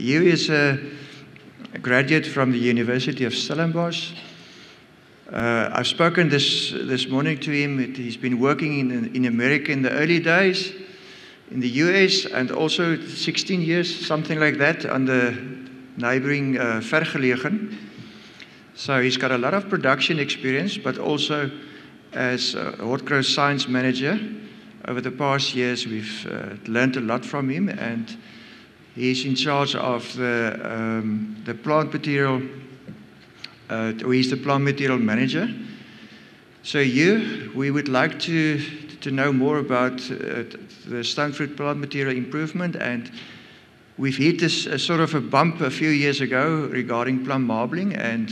Hugh is a graduate from the University of Stellenbosch. I've spoken this morning to him. He's been working in America in the early days, in the US, and also 16 years, something like that, on the neighboring Vergelegen. So he's got a lot of production experience, but also as Hortgro science manager. Over the past years, we've learned a lot from him, and he's in charge of the plant material. He's the plant material manager. So we would like to know more about the stone fruit plant material improvement, and we've hit this sort of a bump a few years ago regarding plum marbling, and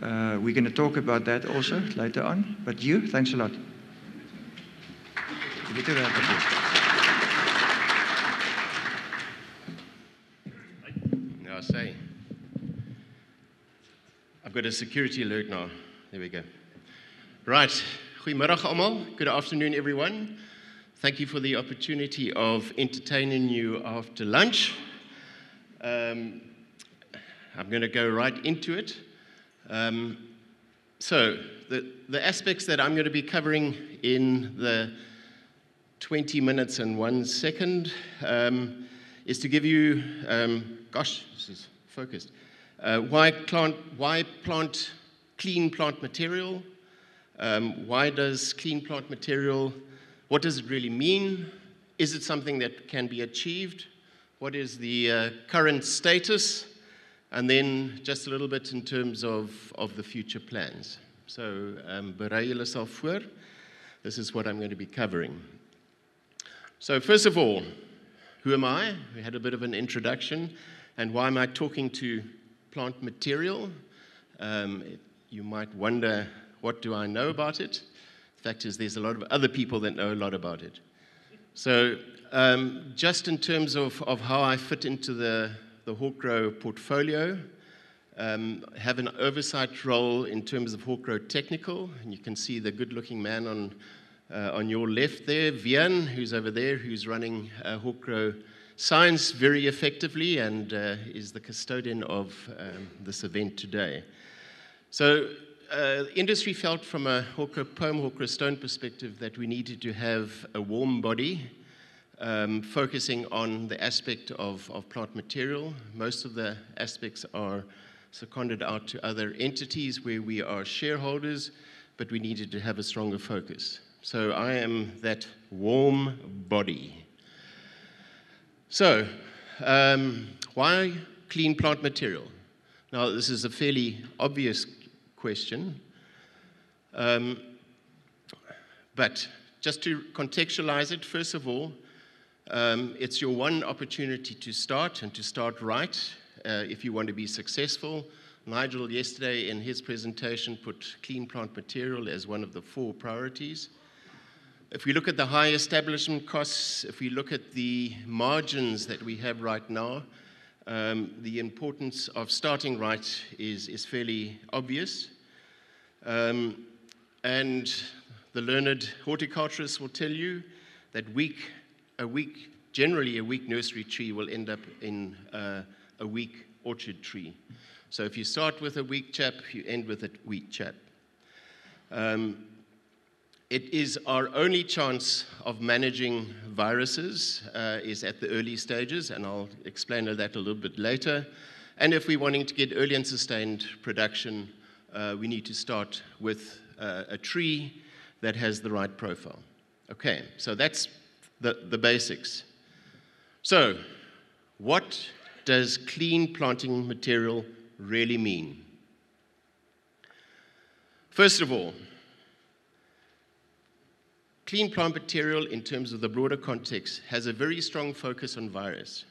we're going to talk about that also later on. But Hugh, thanks a lot. Now I say, I've got a security alert now. There we go. Right. Goeiemiddag almal. Good afternoon, everyone. Thank you for the opportunity of entertaining you after lunch. I'm going to go right into it. So the aspects that I'm going to be covering in the 20 minutes and 1 second is to give you, gosh, this is focused. Why plant clean plant material? Why does clean plant material, what does it really mean? Is it something that can be achieved? What is the current status? And then just a little bit in terms of the future plans. So, berei julle self voor. This is what I'm going to be covering. So first of all, who am I? We had a bit of an introduction. And why am I talking to plant material? You might wonder, what do I know about it? The fact is, there's a lot of other people that know a lot about it. So just in terms of how I fit into the Hortgro portfolio, have an oversight role in terms of Hortgro Technical, and you can see the good-looking man on your left there, Vian, who's over there, who's running Hortgro Science very effectively and is the custodian of this event today. So industry felt from a Hortgro Pome, Hortgro Stone perspective that we needed to have a warm body focusing on the aspect of plant material. Most of the aspects are seconded out to other entities where we are shareholders, but we needed to have a stronger focus. So I am that warm body. So, why clean plant material? Now, this is a fairly obvious question, but just to contextualize it, first of all, it's your one opportunity to start and to start right if you want to be successful. Nigel yesterday in his presentation put clean plant material as one of the 4 priorities. If we look at the high establishment costs, if we look at the margins that we have right now, the importance of starting right is fairly obvious. And the learned horticulturists will tell you that generally a weak nursery tree will end up in a weak orchard tree. So if you start with a weak chap, you end with a weak chap. It is our only chance of managing viruses is at the early stages, and I'll explain that a little bit later. And if we're wanting to get early and sustained production, we need to start with a tree that has the right profile. Okay, so that's the basics. So, what does clean planting material really mean? First of all, clean plant material, in terms of the broader context, has a very strong focus on virus.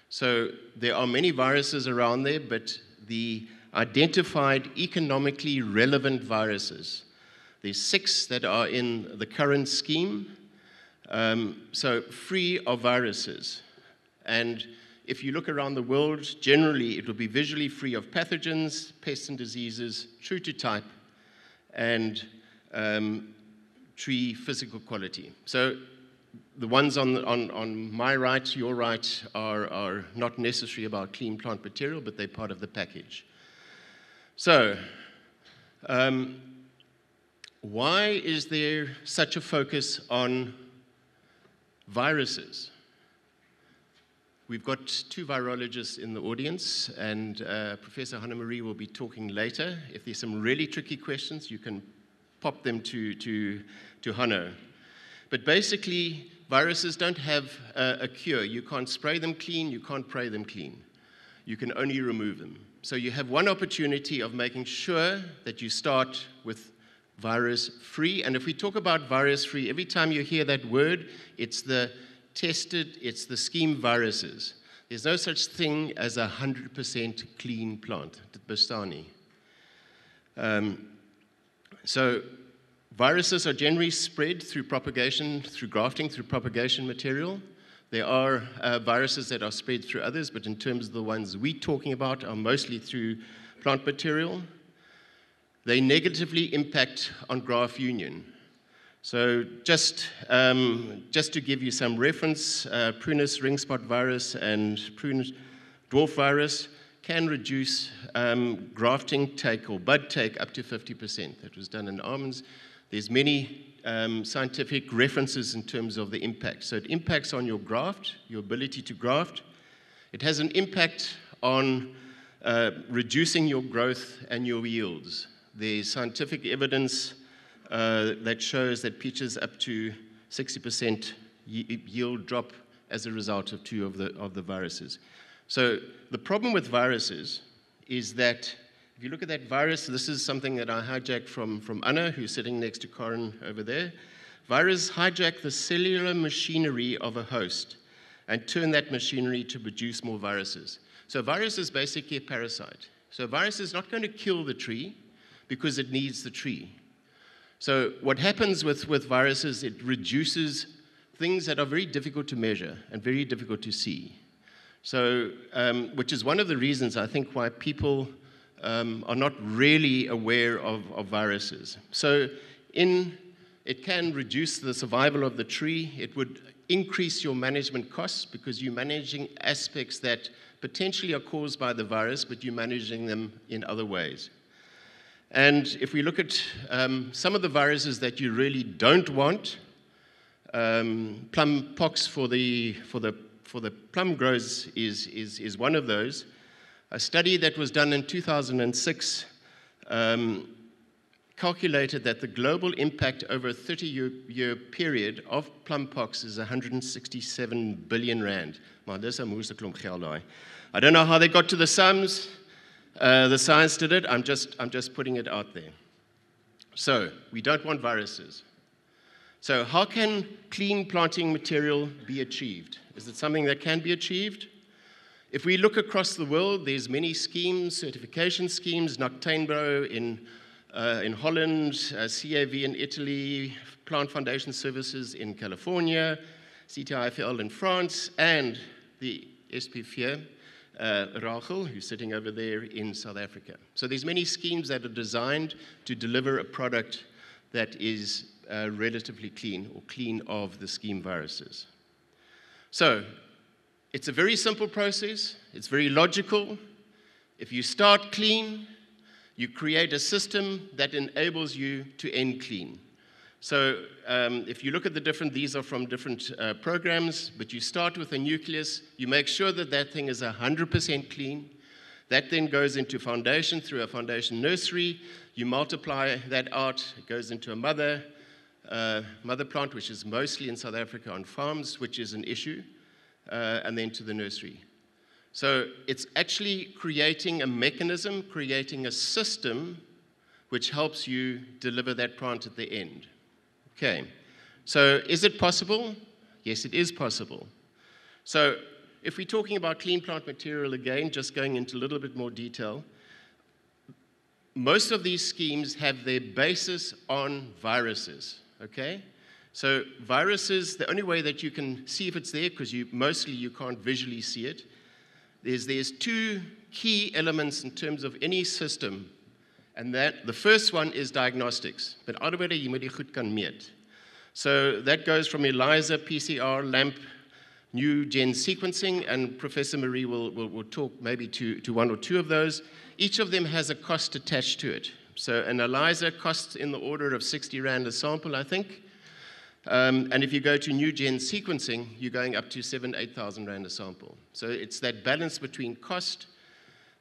So there are many viruses around there, but the identified economically relevant viruses, there's 6 that are in the current scheme, so free of viruses. And if you look around the world, generally it will be visually free of pathogens, pests and diseases, true to type, and tree physical quality. So the ones on my right, your right, are not necessary about clean plant material, but they're part of the package. So, why is there such a focus on viruses? We've got two virologists in the audience, and Professor Hannah-Marie will be talking later. If there's some really tricky questions, you can pop them to Hannah. But basically, viruses don't have a cure. You can't spray them clean, you can't pray them clean. You can only remove them. So you have one opportunity of making sure that you start with virus-free. And if we talk about virus-free, every time you hear that word, it's the tested, it's the scheme viruses. There's no such thing as a 100% clean plant. So viruses are generally spread through propagation, through grafting, through propagation material. There are viruses that are spread through others, but in terms of the ones we're talking about are mostly through plant material. They negatively impact on graft union. So just to give you some reference, Prunus ring spot virus and Prunus dwarf virus can reduce grafting take or bud take up to 50%. That was done in almonds. There's many scientific references in terms of the impact. So it impacts on your graft, your ability to graft. It has an impact on reducing your growth and your yields. There's scientific evidence that shows that peaches up to 60% yield drop as a result of two of the viruses. So the problem with viruses is that if you look at that virus, this is something that I hijacked from Anna, who's sitting next to Corin over there. Viruses hijack the cellular machinery of a host and turn that machinery to produce more viruses. So a virus is basically a parasite. So a virus is not going to kill the tree because it needs the tree. So what happens with viruses, it reduces things that are very difficult to measure and very difficult to see. So, which is one of the reasons I think why people are not really aware of viruses. So it can reduce the survival of the tree. It would increase your management costs because you're managing aspects that potentially are caused by the virus, but you're managing them in other ways. And if we look at some of the viruses that you really don't want, plum pox for the plum growers is one of those. A study that was done in 2006 calculated that the global impact over a 30-year period of plum pox is 167 billion rand. Maar dis 'n moeëse klomp geld daai. I don't know how they got to the sums. The science did it. I'm just putting it out there. So we don't want viruses. So how can clean planting material be achieved? Is it something that can be achieved? If we look across the world, there's many schemes, certification schemes, Noctainbro in Holland, CAV in Italy, Plant Foundation Services in California, CTIFL in France, and the SPV, Rachel, who's sitting over there in South Africa. So there's many schemes that are designed to deliver a product that is relatively clean or clean of the scheme viruses. So it's a very simple process. It's very logical. If you start clean, you create a system that enables you to end clean. So if you look at these are from different programs, but you start with a nucleus, you make sure that that thing is 100% clean. That then goes into foundation through a foundation nursery. You multiply that out, it goes into a mother plant, which is mostly in South Africa on farms, which is an issue, and then to the nursery. So it's actually creating a mechanism, creating a system which helps you deliver that plant at the end. Okay, so is it possible? Yes, it is possible. So if we're talking about clean plant material again, just going into a little bit more detail, most of these schemes have their basis on viruses, okay? So viruses, the only way that you can see if it's there, because mostly you can't visually see it, there's two key elements in terms of any system. And that the first one is diagnostics. But arbeide jy moet die goed kan meet. So that goes from ELISA, PCR, LAMP, new gen sequencing, and Professor Marie will talk maybe to one or two of those. Each of them has a cost attached to it. So an ELISA costs in the order of 60 Rand a sample, I think. And if you go to new gen sequencing, you're going up to 7,000 to 8,000 Rand a sample. So it's that balance between cost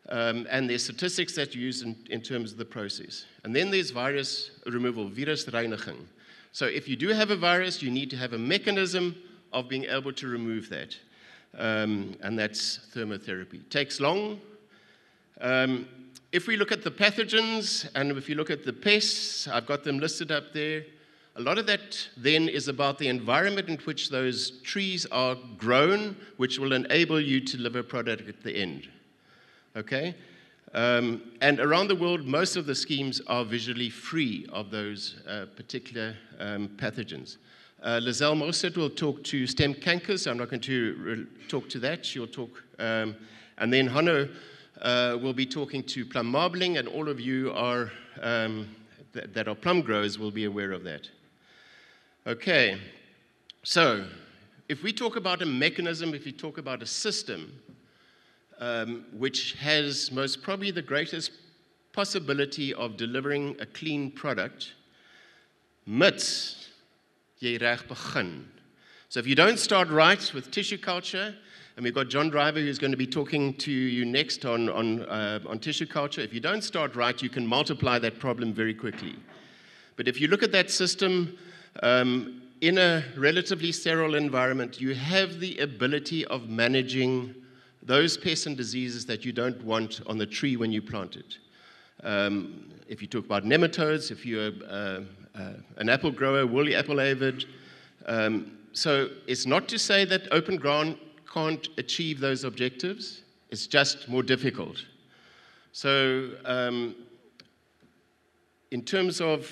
and there's statistics that you use in terms of the process. And then there's virus removal, virusreiniging. So if you do have a virus, you need to have a mechanism of being able to remove that. And that's thermotherapy. It takes long. If we look at the pathogens, and if you look at the pests, I've got them listed up there. A lot of that then is about the environment in which those trees are grown, which will enable you to deliver a product at the end. Okay? And around the world, most of the schemes are visually free of those particular pathogens. Lizelle Mostert will talk to stem cankers, so I'm not going to talk to that. She'll talk, and then Hanno will be talking to plum marbling, and all of you are, that are plum growers will be aware of that. Okay, so if we talk about a mechanism, if we talk about a system, which has most probably the greatest possibility of delivering a clean product, mits jy reg begin. So if you don't start right with tissue culture, and we've got John Driver who's going to be talking to you next on tissue culture, if you don't start right, you can multiply that problem very quickly. But if you look at that system in a relatively sterile environment, you have the ability of managing those pests and diseases that you don't want on the tree when you plant it. If you talk about nematodes, if you're an apple grower, woolly apple aphid. So it's not to say that open ground can't achieve those objectives. It's just more difficult. So in terms of,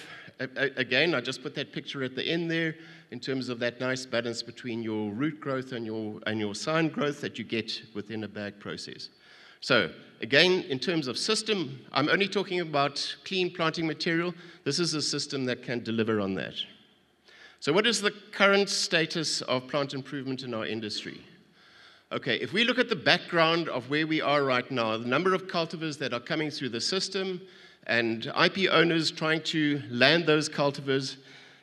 again, I just put that picture at the end there, in terms of that nice balance between your root growth and your sign growth that you get within a bag process. So again, in terms of system, I'm only talking about clean planting material. This is a system that can deliver on that. So what is the current status of plant improvement in our industry? Okay, if we look at the background of where we are right now, the number of cultivars that are coming through the system and IP owners trying to land those cultivars,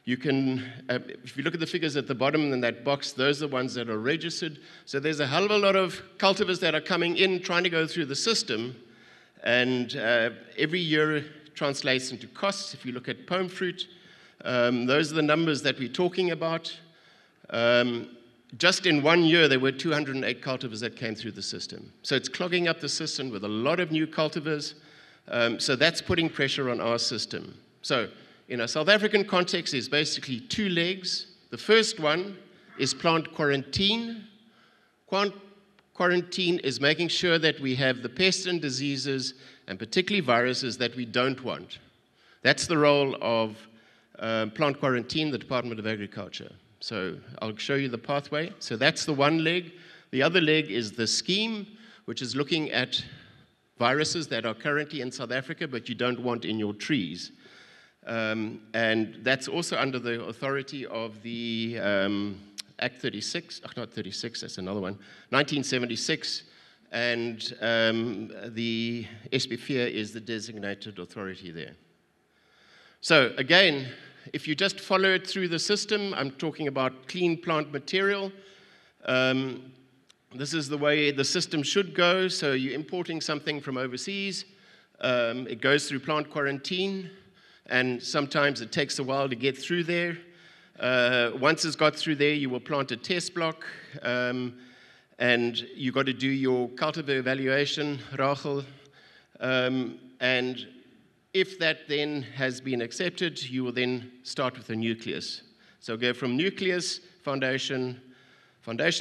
you can, if you look at the figures at the bottom in that box, those are the ones that are registered. So there's a hell of a lot of cultivars that are coming in, trying to go through the system, and every year translates into costs. If you look at pome fruit, those are the numbers that we're talking about. Just in 1 year, there were 208 cultivars that came through the system. So it's clogging up the system with a lot of new cultivars. So that's putting pressure on our system. So in a South African context, there's basically two legs. The first one is plant quarantine. Plant quarantine is making sure that we have the pests and diseases, and particularly viruses, that we don't want. That's the role of plant quarantine, the Department of Agriculture. So I'll show you the pathway. So that's the one leg. The other leg is the scheme, which is looking at viruses that are currently in South Africa, but you don't want in your trees. And that's also under the authority of the Act 36, not 36, that's another one, 1976, and the SPFIA is the designated authority there. So again, if you just follow it through the system, I'm talking about clean plant material. This is the way the system should go. So you're importing something from overseas. It goes through plant quarantine, and sometimes it takes a while to get through there. Once it's got through there, you will plant a test block, and you've got to do your cultivar evaluation, Rachel, and if that then has been accepted, you will then start with a nucleus. So go from nucleus, foundation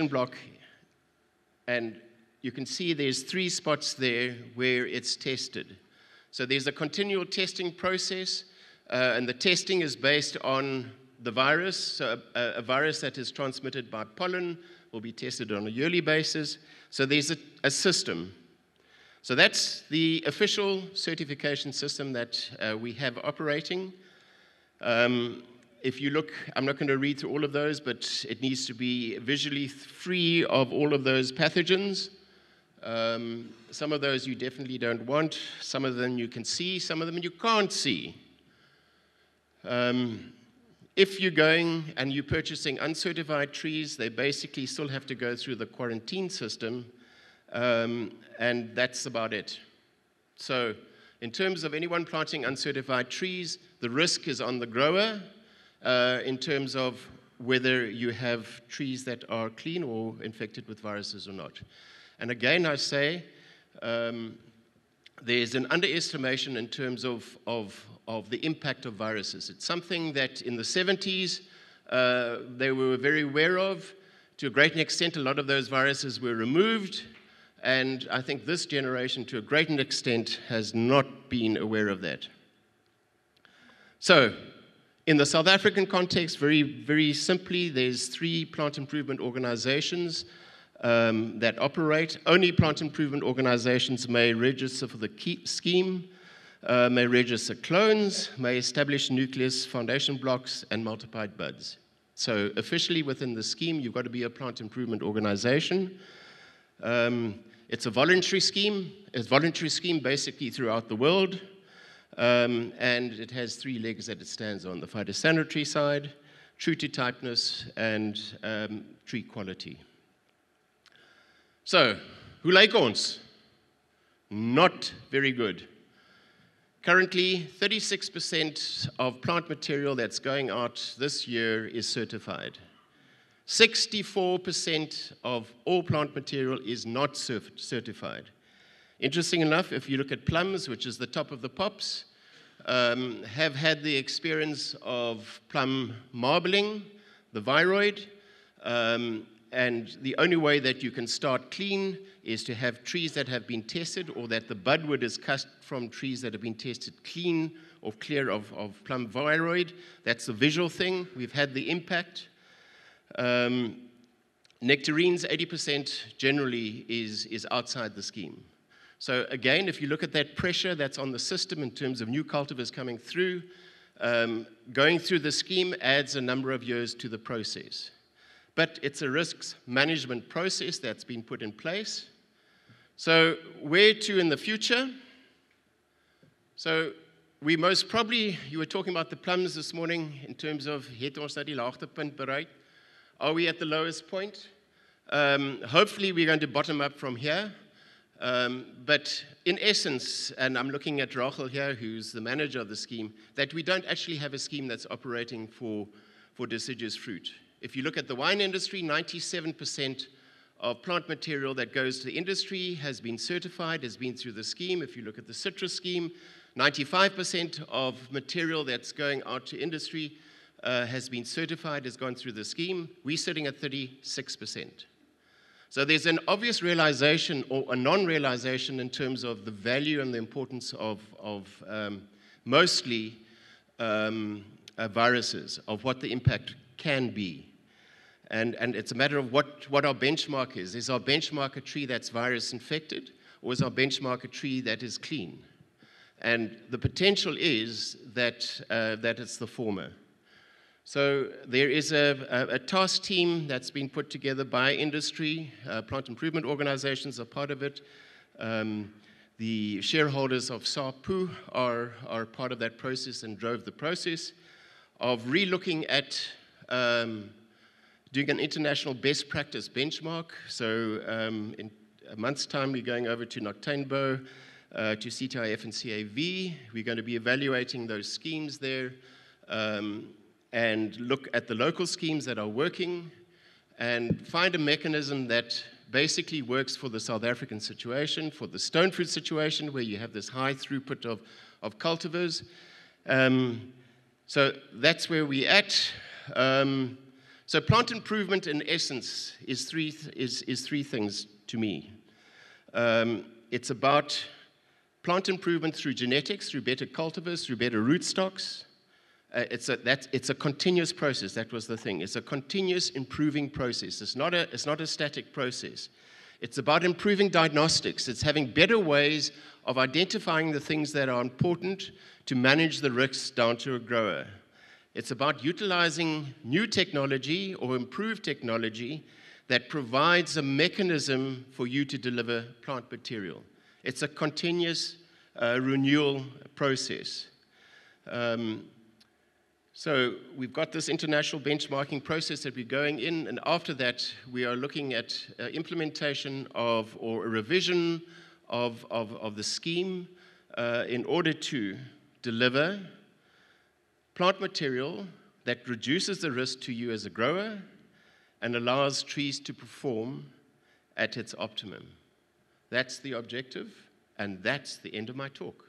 block, and you can see there's 3 spots there where it's tested. So there's a continual testing process, and the testing is based on the virus. So a virus that is transmitted by pollen will be tested on a yearly basis. So there's a system. So that's the official certification system that we have operating. If you look, I'm not going to read through all of those, but it needs to be visually free of all of those pathogens. Some of those you definitely don't want. Some of them you can see, some of them you can't see. If you're going and you're purchasing uncertified trees, they basically still have to go through the quarantine system, and that's about it. So in terms of anyone planting uncertified trees, the risk is on the grower in terms of whether you have trees that are clean or infected with viruses or not. And again, I say, there's an underestimation in terms of the impact of viruses. It's something that in the 70s they were very aware of. To a great extent, a lot of those viruses were removed, and I think this generation, to a great extent, has not been aware of that. So, in the South African context, very, very simply, there's 3 plant improvement organizations that operate. Only plant improvement organizations may register for the scheme, may register clones, may establish nucleus foundation blocks, and multiplied buds. So officially within the scheme, you've got to be a plant improvement organization. It's a voluntary scheme. It's a voluntary scheme basically throughout the world. And it has 3 legs that it stands on: the phytosanitary side, true to typeness, and tree quality. So, hoe lyk ons? Not very good. Currently, 36% of plant material that's going out this year is certified. 64% of all plant material is not certified. Interesting enough, if you look at plums, which is the top of the pops, have had the experience of plum marbling, the viroid, and the only way that you can start clean is to have trees that have been tested, or that the budwood is cut from trees that have been tested clean or clear of plum viroid. That's the visual thing. We've had the impact. Nectarines, 80% generally is outside the scheme. So again, if you look at that pressure that's on the system in terms of new cultivars coming through, going through the scheme adds a number of years to the process. But it's a risks management process that's been put in place. So where to in the future? So we most probably, you were talking about the plums this morning in terms of, het ons nou die laagtepunt bereik? Are we at the lowest point? Hopefully we're going to bottom up from here. But in essence, and I'm looking at Rachel here, who's the manager of the scheme, that we don't actually have a scheme that's operating for deciduous fruit. If you look at the wine industry, 97% of plant material that goes to the industry has been certified, has been through the scheme. If you look at the citrus scheme, 95% of material that's going out to industry has been certified, has gone through the scheme. We're sitting at 36%. So there's an obvious realization or a non-realization in terms of the value and the importance of mostly viruses, of what the impact can be. And it's a matter of what our benchmark is. Is our benchmark a tree that's virus infected, or is our benchmark a tree that is clean? And the potential is that it's the former. So there is a task team that's been put together by industry. Plant improvement organizations are part of it. The shareholders of SAPU are part of that process and drove the process of re-looking at doing an international best practice benchmark. So in a month's time, we're going over to Noctainbo, to CTIF and CAV. We're going to be evaluating those schemes there and look at the local schemes that are working and find a mechanism that basically works for the South African situation, for the stone fruit situation, where you have this high throughput of cultivars. So that's where we're at. So plant improvement, in essence, is three things to me. It's about plant improvement through genetics, through better cultivars, through better rootstocks. It's a continuous process. That was the thing. It's a continuous improving process. It's not a static process. It's about improving diagnostics. It's having better ways of identifying the things that are important to manage the risks down to a grower. It's about utilizing new technology or improved technology that provides a mechanism for you to deliver plant material. It's a continuous renewal process. So we've got this international benchmarking process that we're going in, and after that we are looking at implementation of or a revision of the scheme in order to deliver plant material that reduces the risk to you as a grower and allows trees to perform at its optimum. That's the objective, and that's the end of my talk.